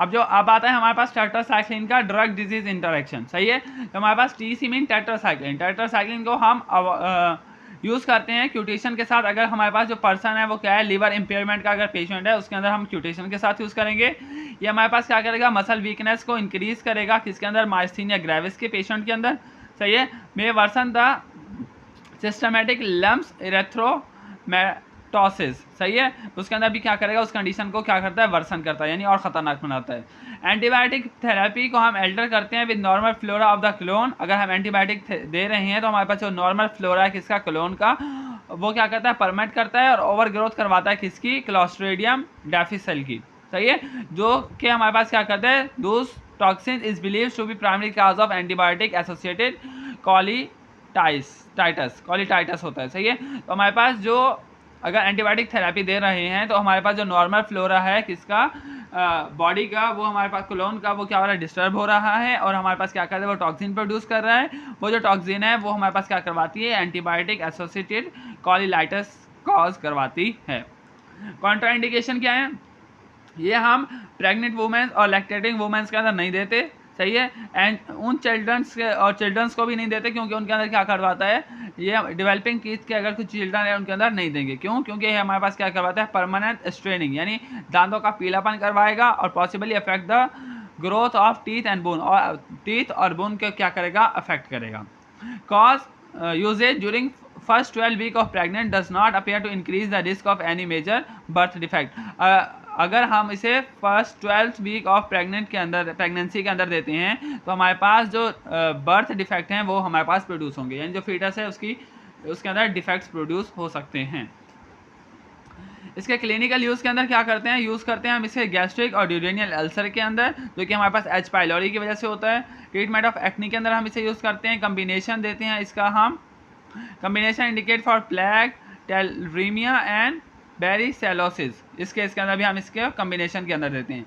अब आता है हमारे पास टेट्रासाइक्लिन का ड्रग डिजीज इंटरेक्शन, सही है। तो हमारे पास TC मीन टेट्रासाइक्लिन को हम यूज़ करते हैं क्यूटेशन के साथ। अगर हमारे पास जो पर्सन है वो क्या है, लीवर इम्पेयरमेंट का अगर पेशेंट है, उसके अंदर हम क्यूटेशन के साथ यूज़ करेंगे। ये हमारे पास क्या करेगा, मसल वीकनेस को इंक्रीज करेगा, किसके अंदर, माइस्थीनिया ग्रेविस के पेशेंट के अंदर, सही है। मे वर्सन द सिस्टमेटिक लम्प्स इरेथ्रोमेटोसिस, सही है। उसके अंदर भी क्या करेगा, उस कंडीशन को क्या करता है, वर्सन करता है, यानी और ख़तरनाक बनाता है। एंटीबायोटिक थेरेपी को हम एल्टर करते हैं with normal flora of the clone. अगर हम एंटीबायोटिक दे रहे हैं तो हमारे पास जो नॉर्मल फ्लोरा है किसका, क्लोन का, वो क्या करता है, परमेंट करता है और ओवर ग्रोथ करवाता है किसकी, क्लोस्ट्रीडियम डिफिसिल की, सही है। जो कि हमारे पास क्या करते हैं, those toxin is believed to be primary cause of antibiotic associated colitis होता है, सही है। तो हमारे पास जो अगर एंटीबायोटिक थेरेपी दे रहे हैं तो हमारे पास जो नॉर्मल फ्लोरा है किसका, बॉडी का, वो हमारे पास क्लोन का, वो क्या हो रहा है, डिस्टर्ब हो रहा है और हमारे पास क्या कर रहा है, वो टॉक्सिन प्रोड्यूस कर रहा है। वो जो टॉक्सिन है वो हमारे पास क्या करवाती है, एंटीबायोटिक एसोसिएटेड कॉलीटाइटस कॉज करवाती है। कॉन्ट्राइंडिकेशन क्या है, ये हम प्रेग्नेंट वुमेन्स और लैक्टेटिंग वुमेन्स के अंदर नहीं देते, सही है। एंड उन चिल्ड्रंस को भी नहीं देते क्योंकि उनके अंदर क्या करवाता है, ये डेवलपिंग किड्स के अगर कुछ चिल्ड्रन है उनके अंदर नहीं देंगे, क्यों, क्योंकि ये हमारे पास क्या करवाता है, परमानेंट स्ट्रेनिंग, यानी दांतों का पीलापन करवाएगा और possibly affect the growth of teeth and bone, और टीथ और बोन को क्या करेगा, अफेक्ट करेगा। Cause uses during first 12 week of pregnant does not appear to increase the risk of any major birth defect. अगर हम इसे फर्स्ट 12 वीक ऑफ प्रेगनेंसी के अंदर देते हैं तो हमारे पास जो बर्थ डिफेक्ट हैं वो हमारे पास प्रोड्यूस होंगे, यानी जो फीटस है उसके अंदर डिफेक्ट्स प्रोड्यूस हो सकते हैं। इसके क्लिनिकल यूज़ के अंदर क्या करते हैं, यूज़ करते हैं हम इसे गैस्ट्रिक और ड्यूरेनियल अल्सर के अंदर, जो कि हमारे पास H. पाइलोरी की वजह से होता है। ट्रीटमेंट ऑफ एक्नी के अंदर हम इसे यूज़ करते हैं। कम्बिनेशन देते हैं इसका हम, combination indicate for plague, tularemia and brucellosis, इसके अंदर भी हम इसके कम्बिनेशन के अंदर देते हैं।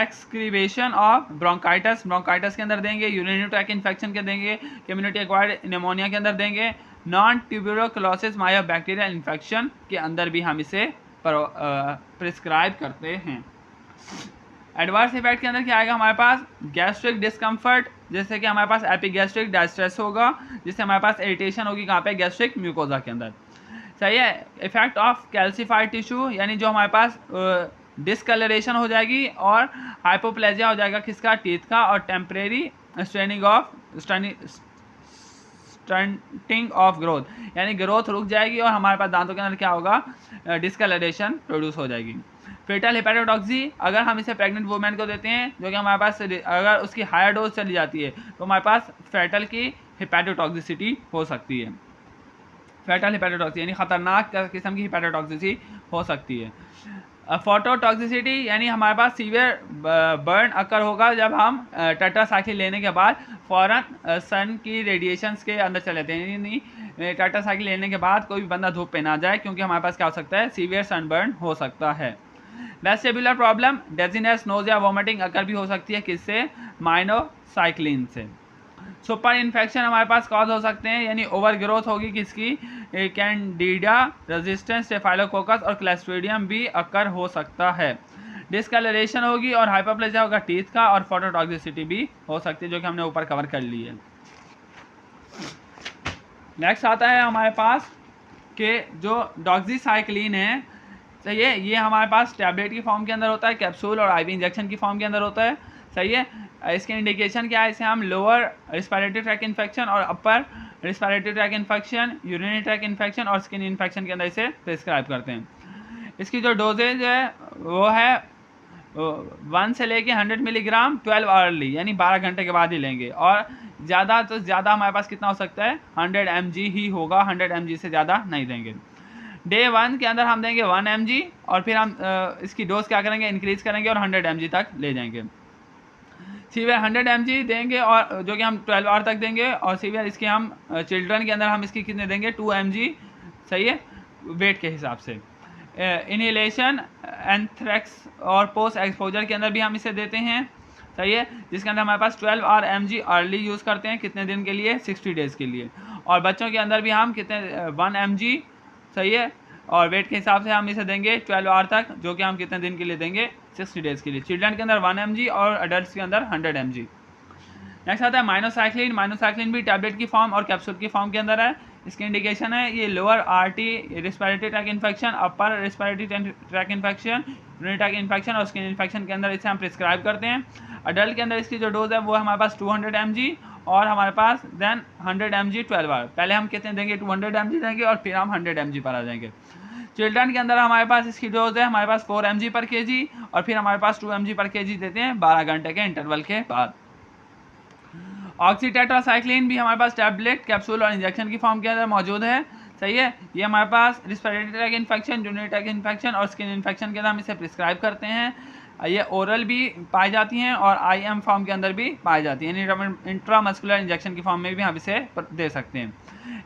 एक्सक्रीवेशन ऑफ ब्रोंकाइटिस के अंदर देंगे, यूरिनरी ट्रैक इन्फेक्शन के देंगे, कम्युनिटी एक्वायर्ड निमोनिया के अंदर देंगे, नॉन ट्यूबरकुलोसिस मायोबैक्टीरियल इन्फेक्शन के अंदर भी हम इसे प्रिस्क्राइब करते हैं। एडवर्स इफेक्ट के अंदर क्या आएगा हमारे पास, गैस्ट्रिक डिस्कम्फर्ट, जैसे कि हमारे पास एपिगैस्ट्रिक डायस्ट्रेस होगा, जिससे हमारे पास इरिटेशन होगी कहाँ पे, गैस्ट्रिक म्यूकोजा के अंदर, सही है। इफेक्ट ऑफ कैल्सिफाइड टिश्यू, यानी जो हमारे पास डिसकलरेशन हो जाएगी और हाइपोप्लेजिया हो जाएगा किसका, टीथ का, और टेम्परेरी स्टंटिंग ऑफ ग्रोथ, यानी ग्रोथ रुक जाएगी और हमारे पास दांतों के अंदर क्या होगा, डिसकलरेशन प्रोड्यूस हो जाएगी। फेटल हेपेटोटॉक्सी, अगर हम इसे प्रेग्नेंट वुमेन को देते हैं जो कि हमारे पास अगर उसकी हायर डोज चली जाती है तो हमारे पास फेटल की हेपेटोटॉक्सिसिटी हो सकती है। फेटल हेपेटोटॉक्सी यानी खतरनाक किस्म की हेपेटोटॉक्सिसिटी हो सकती है। फोटोटॉक्सिसिटी यानी हमारे पास सीवियर बर्न अकर होगा जब हम टेट्रासाइक्लिन लेने के बाद फ़ौरन सन की रेडिएशंस के अंदर चले जाते हैं, यानी टेट्रासाइक्लिन लेने के बाद कोई भी बंदा धूप पे ना जाए, क्योंकि हमारे पास क्या हो सकता है, सीवियर सनबर्न हो सकता है। Vestibular problem, dizziness, nausea, vomiting occur भी हो सकती है किससे, माइनोसाइक्लिन से। सुपर इन्फेक्शन हमारे पास कॉज हो सकते हैं, यानी ओवर ग्रोथ होगी किसकी, कैंडिडा, रेजिस्टेंस, स्टेफाइलोकोकस और क्लस्ट्रीडियम भी अकर हो सकता है। डिस्कलरेशन होगी और हाइपरप्लेजिया होगा टीथ का, और फोटोटॉक्सिसिटी भी हो सकती है, जो कि हमने ऊपर कवर कर ली है। नेक्स्ट आता है हमारे पास कि जो डॉक्सीसाइक्लिन है, सही है, ये हमारे पास टैबलेट की फॉर्म के अंदर होता है, कैप्सूल और IV इंजेक्शन की फॉर्म के अंदर होता है, सही है। इसके इंडिकेशन क्या है, इसे हम लोअर रिस्पिरेटरी ट्रैक इन्फेक्शन और upper respiratory tract infection, urinary tract infection और स्किन इन्फेक्शन के अंदर इसे प्रिस्क्राइब करते हैं। इसकी जो डोजेज है वो है 1 से लेके 100 मिलीग्राम 12 आवर्ली, यानी 12 घंटे के बाद ही लेंगे, और ज़्यादा तो ज़्यादा हमारे पास कितना हो सकता है, 100 mg ही होगा, 100 mg से ज़्यादा नहीं देंगे। डे 1 के अंदर हम देंगे 1 mg, और फिर हम इसकी डोज क्या करेंगे, इंक्रीज़ करेंगे और 100 mg तक ले जाएंगे। सीवियर 100 mg देंगे, और जो कि हम 12 आवर तक देंगे, और सीवियर इसके हम चिल्ड्रन के अंदर हम इसकी कितने देंगे, 2 mg, सही है, वेट के हिसाब से। इनहेलेशन, एंथ्रेक्स और पोस्ट एक्सपोजर के अंदर भी हम इसे देते हैं, सही है, जिसके अंदर हमारे पास 12 mg अर्ली यूज़ करते हैं, कितने दिन के लिए, 60 डेज़ के लिए। और बच्चों के अंदर भी हम कितने 1 mg, सही है, और वेट के हिसाब से हम इसे देंगे 12 आवर तक, जो कि हम कितने दिन के लिए देंगे, 60 डेज़ के लिए। चिल्ड्रन के अंदर 1 mg और अडल्ट के अंदर 100 mg। नेक्स्ट आता है माइनोसाइक्लिन। माइनोसाइक्लिन भी टैबलेट की फॉर्म और कैप्सूल की फॉर्म के अंदर है। इसकी इंडिकेशन है ये lower RT respiratory tract infection, upper respiratory tract infection, urinary tract infection और स्किन इन्फेक्शन के अंदर इसे हम प्रिस्क्राइब करते हैं। अडल्ट के अंदर इसकी जो डोज है वो हमारे पास 200 mg और हमारे पास देन 100 mg 12 बार। पहले हम कितने देंगे, 200 mg देंगे और फिर हम 100 mg पर आ जाएंगे। चिल्ड्रन के अंदर हमारे पास इसकी डोज है हमारे पास 4 mg पर kg और फिर हमारे पास 2 mg पर kg देते हैं 12 घंटे के इंटरवल के बाद। ऑक्सीटेट्रासाइक्लिन भी हमारे पास टैबलेट, कैप्सूल और इंजेक्शन की फॉर्म के अंदर मौजूद है। सही है, ये हमारे पास respiratory tract infection, urinary tract infection और स्किन इन्फेक्शन के अंदर हम इसे प्रिस्क्राइब करते हैं। ये ओरल भी पाई जाती हैं और IM फॉर्म के अंदर भी पाई जाती हैं। इंट्रामस्कुलर इंजेक्शन की फॉर्म में भी हम इसे दे सकते हैं।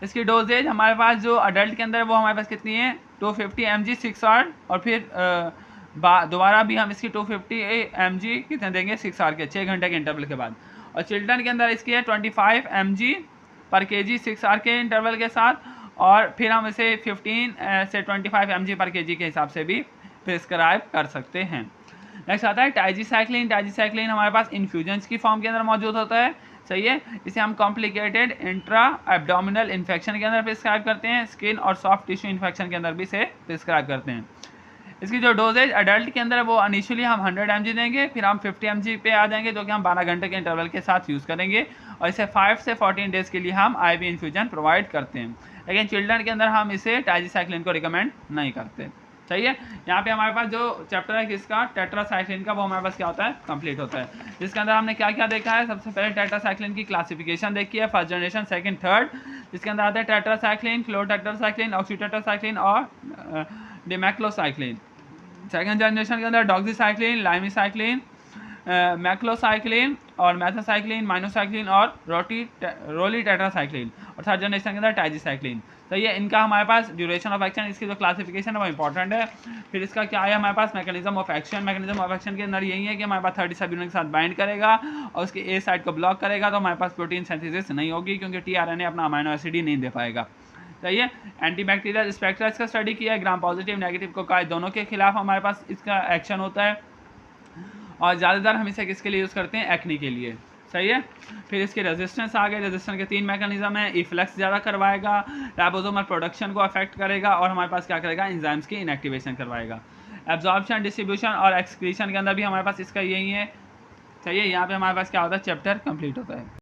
इसकी डोजेज हमारे पास जो अडल्ट के अंदर वो हमारे पास कितनी है, 250 mg 6 आवर और फिर दोबारा भी हम इसकी 250 mg कितने देंगे, 6 आवर के 6 घंटे के इंटरवल के बाद। और चिल्ड्रन के अंदर इसकी है 25 mg पर kg 6 आवर के इंटरवल के साथ और फिर हम इसे 15 से 25 mg पर kg के हिसाब से भी प्रिस्क्राइब कर सकते हैं। नेक्स्ट आता है टाइजीसाइक्लिन। टाइजीसाइक्लिन हमारे पास इन्फ्यूजन्स की फॉर्म के अंदर मौजूद होता है। सही है, इसे हम कॉम्प्लिकेटेड इंट्रा एब्डोमिनल इन्फेक्शन के अंदर प्रिस्क्राइब करते हैं, स्किन और सॉफ्ट टिश्यू इन्फेक्शन के अंदर भी इसे प्रिस्क्राइब करते हैं। इसकी जो डोजेज अडल्ट के अंदर है वो इनिशियली हम 100 mg देंगे, फिर हम 50 mg पे आ जाएंगे जो कि हम 12 घंटे के इंटरवल के साथ यूज़ करेंगे और इसे 5 से 14 डेज़ के लिए हम IV इन्फ्यूजन प्रोवाइड करते हैं। लेकिन चिल्ड्रन के अंदर हम इसे टाइजीसाइक्लिन को रिकमेंड नहीं करते। सही है, यहाँ पे हमारे पास जो चैप्टर है किसका, टेट्रासाइक्लिन का, वो हमारे पास क्या होता है, कंप्लीट होता है। जिसके अंदर हमने क्या क्या देखा है, सबसे पहले टेट्रासाइक्लिन की क्लासिफिकेशन देखी है, फर्स्ट जनरेशन, सेकंड, थर्ड। जिसके अंदर आता है टेट्रासाइक्लिन, फ्लोरोटेट्रासाइक्लिन, ऑक्सीटेट्रासाइक्लिन और डिमेक्लोसाइक्लिन। सेकंड जनरेशन के अंदर डॉक्सीसाइक्लिन, लाइमीसाइक्लिन, मैक्लोसाइक्लिन और मैथासाइक्लिन, माइनोसाइक्लिन और रोलीटेट्रासाइक्लिन। और थर्ड जनरेशन के अंदर टाइजीसाइक्लिन। तो ये इनका हमारे पास ड्यूरेशन ऑफ एक्शन, इसकी जो क्लासिफिकेशन है वो इंपॉर्टेंट है। फिर इसका क्या है हमारे पास mechanism of action. Mechanism of action के अंदर यही है कि हमारे पास 30 सबयूनिट के साथ बाइंड करेगा और उसके ए साइड को ब्लॉक करेगा, तो हमारे पास प्रोटीन सिंथेसिस नहीं होगी क्योंकि tRNA अपना अमीनो एसिड ही नहीं दे पाएगा। सही है, एंटीबैक्टीरियल स्पेक्ट्रा इसका स्टडी किया है, ग्राम पॉजिटिव नेगेटिव कोकाई दोनों के खिलाफ हमारे पास इसका एक्शन होता है और ज़्यादातर हम इसे किसके लिए यूज़ करते हैं, एक्नी के लिए। सही है, फिर इसके रेजिस्टेंस आ गए। रेजिस्टेंस के 3 मैकेनिज्म है, इफ्लक्स ज़्यादा करवाएगा, राइबोसोमल प्रोडक्शन को अफेक्ट करेगा और हमारे पास क्या करेगा, एंजाइम्स की इनएक्टिवेशन करवाएगा। एब्जॉर्प्शन, डिस्ट्रीब्यूशन और एक्सक्रीशन के अंदर भी हमारे पास इसका यही है। सही है, यहाँ पे हमारे पास क्या होता है, चैप्टर कंप्लीट होता है।